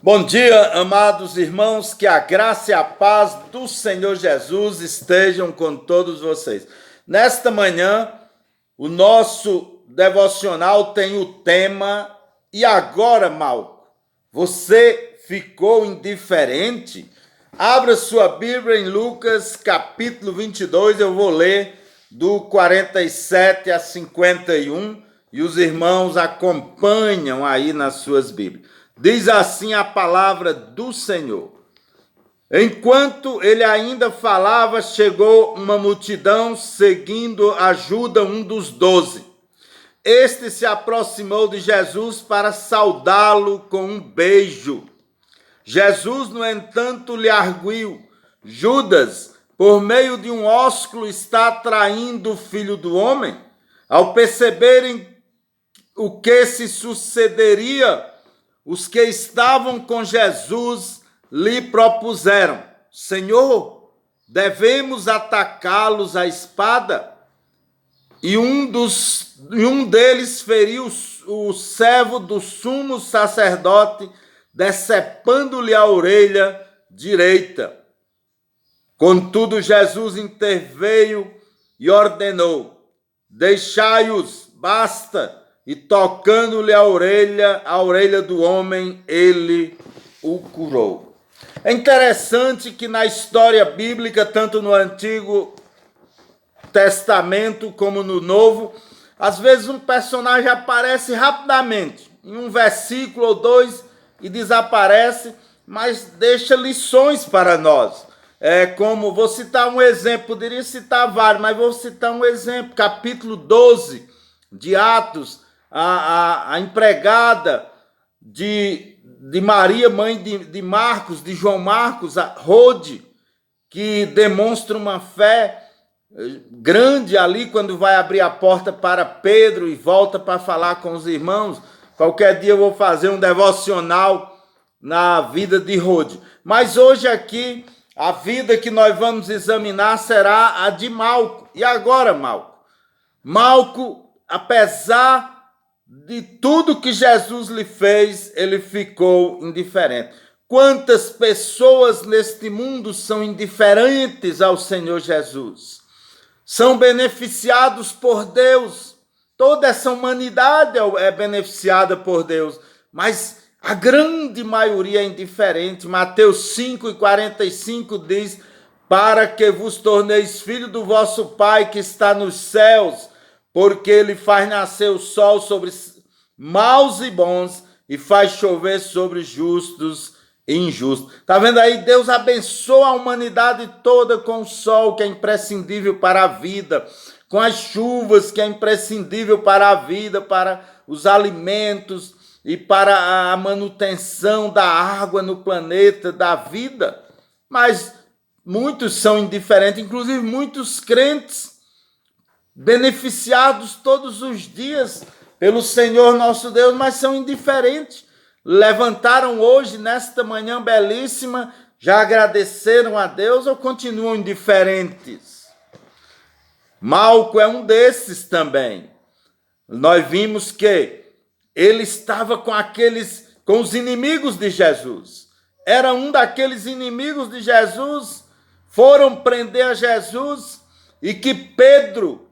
Bom dia, amados irmãos, que a graça e a paz do Senhor Jesus estejam com todos vocês. Nesta manhã, o nosso devocional tem o tema "E agora, Malco, você ficou indiferente?" Abra sua Bíblia em Lucas capítulo 22, eu vou ler do 47 a 51 e os irmãos acompanham aí nas suas Bíblias. Diz assim a palavra do Senhor: Enquanto ele ainda falava, chegou uma multidão seguindo a Judas, um dos 12. Este se aproximou de Jesus para saudá-lo com um beijo. Jesus, no entanto, lhe arguiu: Judas, por meio de um ósculo está traindo o Filho do Homem? Ao perceberem o que se sucederia, os que estavam com Jesus lhe propuseram: Senhor, devemos atacá-los à espada? E um deles feriu o servo do sumo sacerdote, decepando-lhe a orelha direita. Contudo, Jesus interveio e ordenou: Deixai-os, basta. E tocando-lhe a orelha do homem, ele o curou. É interessante que na história bíblica, tanto no Antigo Testamento como no Novo, às vezes um personagem aparece rapidamente, em um versículo ou dois, e desaparece, mas deixa lições para nós. Como, vou citar um exemplo, poderia citar vários, mas vou citar um exemplo, capítulo 12 de Atos, a empregada de Maria, mãe de Marcos, de João Marcos, a Rode, que demonstra uma fé grande ali quando vai abrir a porta para Pedro e volta para falar com os irmãos. Qualquer dia eu vou fazer um devocional na vida de Rode. Mas hoje aqui, a vida que nós vamos examinar será a de Malco. E agora, Malco? Malco, apesar de tudo que Jesus lhe fez, ele ficou indiferente. Quantas pessoas neste mundo são indiferentes ao Senhor Jesus? São beneficiados por Deus. Toda essa humanidade é beneficiada por Deus, mas a grande maioria é indiferente. Mateus 5:45 diz: Para que vos torneis filho do vosso Pai que está nos céus, porque ele faz nascer o sol sobre maus e bons e faz chover sobre justos e injustos. Tá vendo aí? Deus abençoa a humanidade toda com o sol, que é imprescindível para a vida, com as chuvas, que é imprescindível para a vida, para os alimentos e para a manutenção da água no planeta, da vida. Mas muitos são indiferentes, inclusive muitos crentes, beneficiados todos os dias pelo Senhor nosso Deus, mas são indiferentes. Levantaram hoje, nesta manhã belíssima, já agradeceram a Deus ou continuam indiferentes? Malco é um desses também. Nós vimos que ele estava com os inimigos de Jesus. Era um daqueles inimigos de Jesus, foram prender a Jesus e que Pedro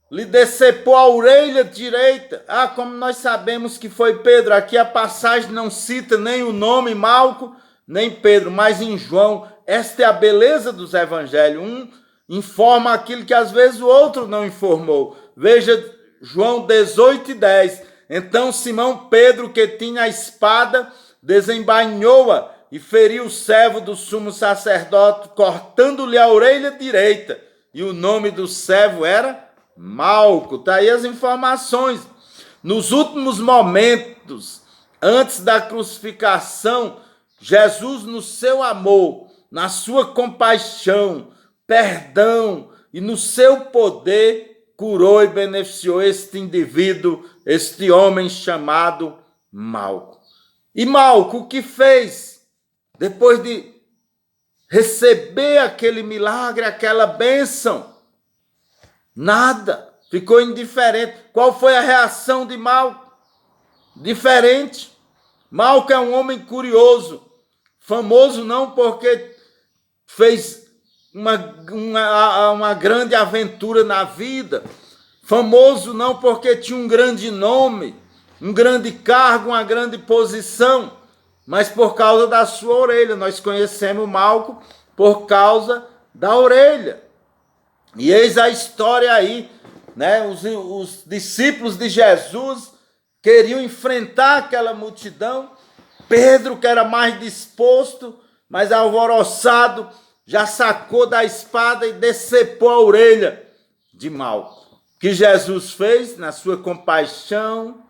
lhe decepou a orelha direita. Como nós sabemos que foi Pedro, aqui a passagem não cita nem o nome Malco, nem Pedro, mas em João. Esta é a beleza dos evangelhos. Um informa aquilo que às vezes o outro não informou. Veja João 18:10. Então Simão Pedro, que tinha a espada, desembainhou-a e feriu o servo do sumo sacerdote, cortando-lhe a orelha direita. E o nome do servo era Malco. Está aí as informações. Nos últimos momentos, antes da crucificação, Jesus, no seu amor, na sua compaixão, perdão e no seu poder, curou e beneficiou este indivíduo, este homem chamado Malco. E Malco, o que fez? Depois de receber aquele milagre, aquela bênção, nada, ficou indiferente. Qual foi a reação de Malco? Diferente. Malco é um homem curioso, famoso não porque fez uma grande aventura na vida, famoso não porque tinha um grande nome, um grande cargo, uma grande posição, mas por causa da sua orelha. Nós conhecemos Malco por causa da orelha. E eis a história aí, né? Os discípulos de Jesus queriam enfrentar aquela multidão. Pedro, que era mais disposto, mas alvoroçado, já sacou da espada e decepou a orelha de Malco. O que Jesus fez, na sua compaixão,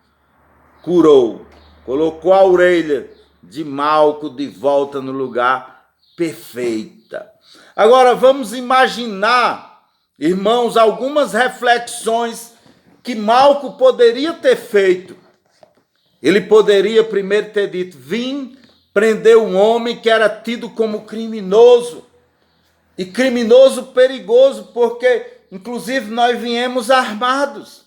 curou, colocou a orelha de Malco de volta no lugar perfeita. Agora vamos imaginar, irmãos, algumas reflexões que Malco poderia ter feito. Ele poderia primeiro ter dito: vim prender um homem que era tido como criminoso, e criminoso perigoso, porque inclusive nós viemos armados.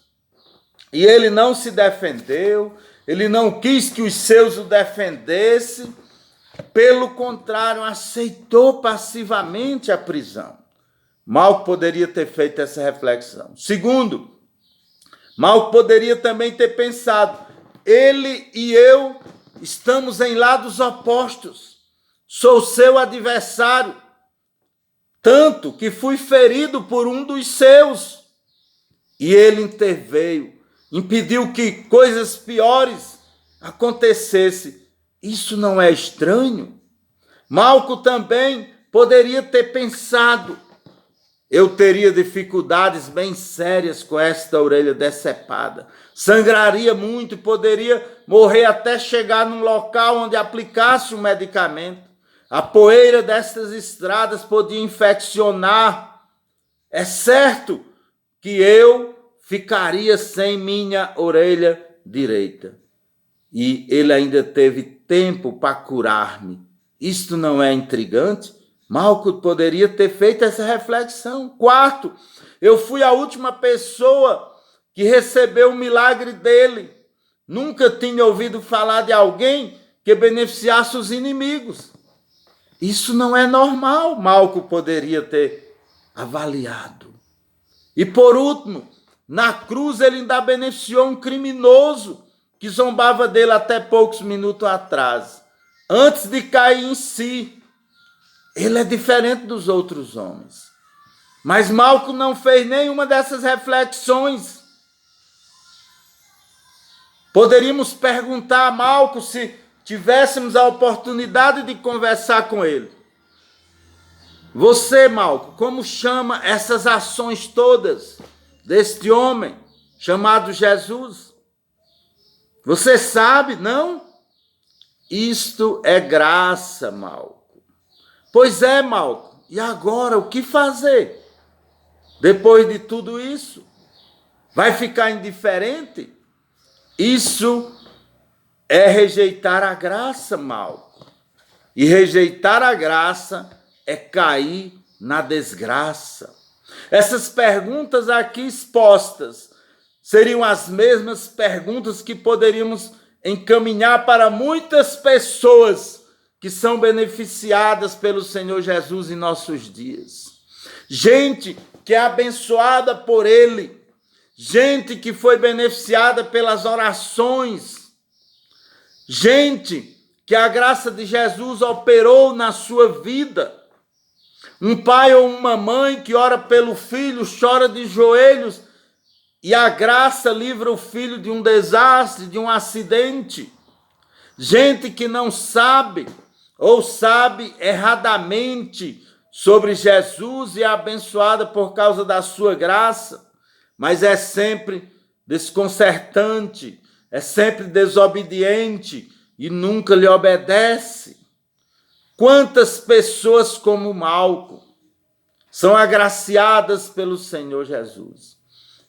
E ele não se defendeu, ele não quis que os seus o defendessem, pelo contrário, aceitou passivamente a prisão. Malco poderia ter feito essa reflexão. Segundo, Malco poderia também ter pensado: ele e eu estamos em lados opostos, sou seu adversário, tanto que fui ferido por um dos seus. E ele interveio, impediu que coisas piores acontecessem. Isso não é estranho? Malco também poderia ter pensado: eu teria dificuldades bem sérias com esta orelha decepada, sangraria muito e poderia morrer até chegar num local onde aplicasse o medicamento. A poeira destas estradas podia infeccionar. É certo que eu ficaria sem minha orelha direita. E ele ainda teve tempo para curar-me. Isto não é intrigante? Malco poderia ter feito essa reflexão. Quarto, eu fui a última pessoa que recebeu o milagre dele. Nunca tinha ouvido falar de alguém que beneficiasse os inimigos. Isso não é normal, Malco poderia ter avaliado. E por último, na cruz ele ainda beneficiou um criminoso que zombava dele até poucos minutos atrás, antes de cair em si. Ele é diferente dos outros homens. Mas Malco não fez nenhuma dessas reflexões. Poderíamos perguntar a Malco, se tivéssemos a oportunidade de conversar com ele: você, Malco, como chama essas ações todas deste homem chamado Jesus? Você sabe, não? Isto é graça, Malco. Pois é, Malco. E agora, o que fazer? Depois de tudo isso, vai ficar indiferente? Isso é rejeitar a graça, Malco. E rejeitar a graça é cair na desgraça. Essas perguntas aqui expostas seriam as mesmas perguntas que poderíamos encaminhar para muitas pessoas que são beneficiadas pelo Senhor Jesus em nossos dias. Gente que é abençoada por Ele, gente que foi beneficiada pelas orações, gente que a graça de Jesus operou na sua vida. Um pai ou uma mãe que ora pelo filho, chora de joelhos, e a graça livra o filho de um desastre, de um acidente. Gente que não sabe, ou sabe erradamente sobre Jesus e é abençoada por causa da sua graça, mas é sempre desconcertante, é sempre desobediente e nunca lhe obedece. Quantas pessoas como Malco são agraciadas pelo Senhor Jesus,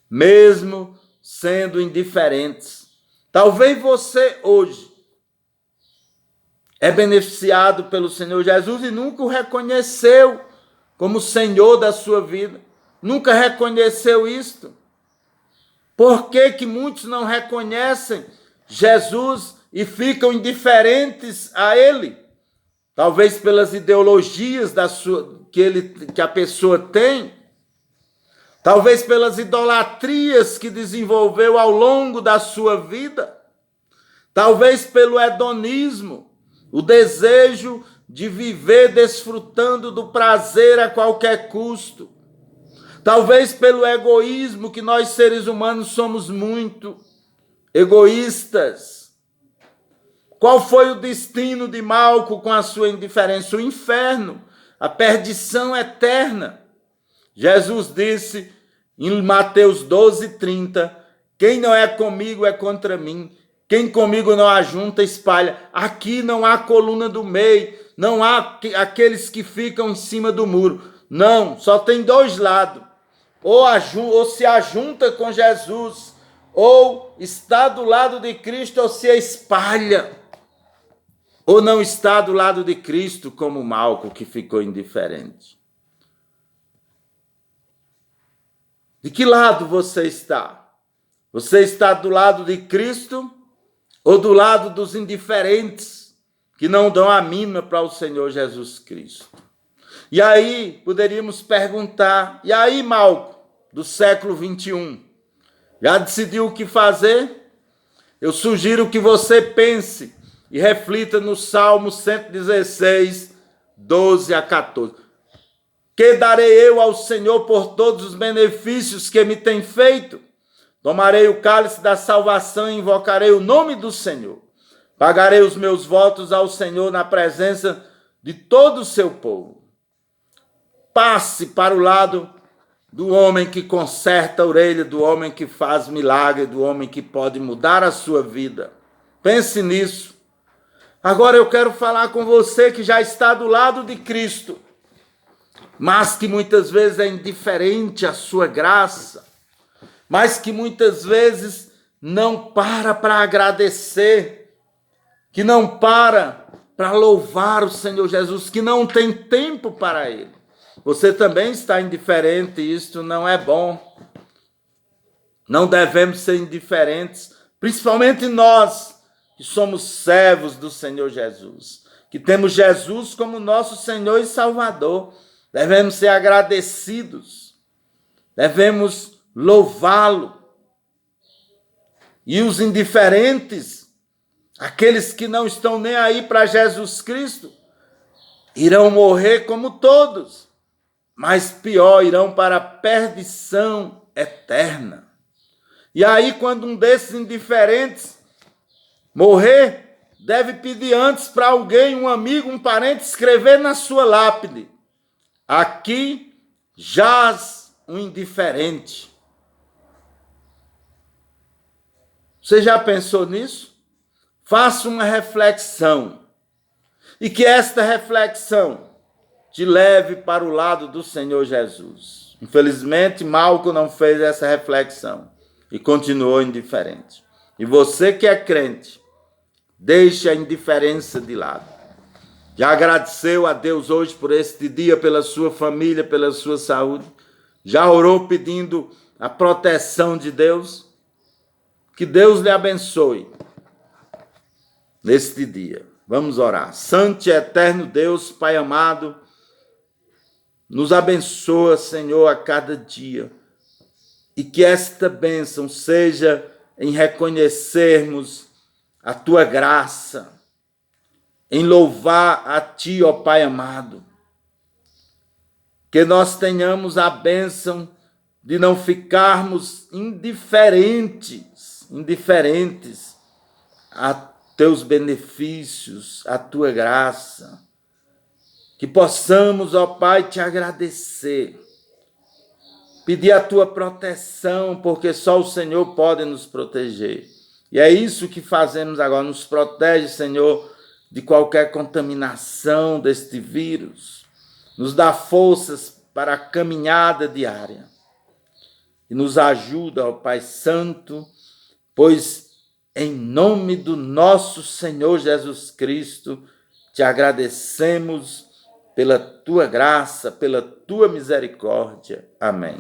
mesmo sendo indiferentes. Talvez você hoje é beneficiado pelo Senhor Jesus e nunca o reconheceu como Senhor da sua vida, nunca reconheceu isto. Por que que muitos não reconhecem Jesus e ficam indiferentes a ele, talvez pelas ideologias que a pessoa tem, talvez pelas idolatrias que desenvolveu ao longo da sua vida, talvez pelo hedonismo, o desejo de viver desfrutando do prazer a qualquer custo, talvez pelo egoísmo, que nós seres humanos somos muito egoístas. Qual foi o destino de Malco com a sua indiferença? O inferno, a perdição eterna. Jesus disse em Mateus 12:30, quem não é comigo é contra mim, quem comigo não ajunta, espalha. Aqui não há coluna do meio, não há aqueles que ficam em cima do muro. Não, só tem dois lados. Ou se ajunta com Jesus, ou está do lado de Cristo, ou se espalha. Ou não está do lado de Cristo, como Malco, que ficou indiferente. De que lado você está? Você está do lado de Cristo ou do lado dos indiferentes que não dão a mínima para o Senhor Jesus Cristo? E aí poderíamos perguntar, e aí Malco, do século 21, já decidiu o que fazer? Eu sugiro que você pense e reflita no Salmo 116, 12 a 14. Que darei eu ao Senhor por todos os benefícios que me tem feito? Tomarei o cálice da salvação e invocarei o nome do Senhor. Pagarei os meus votos ao Senhor na presença de todo o seu povo. Passe para o lado do homem que conserta a orelha, do homem que faz milagre, do homem que pode mudar a sua vida. Pense nisso. Agora eu quero falar com você que já está do lado de Cristo, mas que muitas vezes é indiferente à sua graça, mas que muitas vezes não para agradecer, que não para louvar o Senhor Jesus, que não tem tempo para ele. Você também está indiferente, e isto não é bom. Não devemos ser indiferentes, principalmente nós, que somos servos do Senhor Jesus, que temos Jesus como nosso Senhor e Salvador. Devemos ser agradecidos, devemos louvá-lo. E os indiferentes, aqueles que não estão nem aí para Jesus Cristo, irão morrer como todos, mas pior, irão para a perdição eterna. E aí, quando um desses indiferentes morrer, deve pedir antes para alguém, um amigo, um parente, escrever na sua lápide: aqui jaz um indiferente. Você já pensou nisso? Faça uma reflexão. E que esta reflexão te leve para o lado do Senhor Jesus. Infelizmente, Malco não fez essa reflexão e continuou indiferente. E você que é crente, deixe a indiferença de lado. Já agradeceu a Deus hoje por este dia, pela sua família, pela sua saúde? Já orou pedindo a proteção de Deus? Que Deus lhe abençoe neste dia. Vamos orar. Santo e eterno Deus, Pai amado, nos abençoa, Senhor, a cada dia. E que esta bênção seja em reconhecermos a Tua graça, em louvar a Ti, ó Pai amado. Que nós tenhamos a bênção de não ficarmos indiferentes a Teus benefícios, a Tua graça. Que possamos, ó Pai, Te agradecer, pedir a Tua proteção, porque só o Senhor pode nos proteger. E é isso que fazemos agora, nos protege, Senhor, de qualquer contaminação deste vírus. Nos dá forças para a caminhada diária. E nos ajuda, ó Pai Santo, pois em nome do nosso Senhor Jesus Cristo, Te agradecemos pela Tua graça, pela Tua misericórdia. Amém.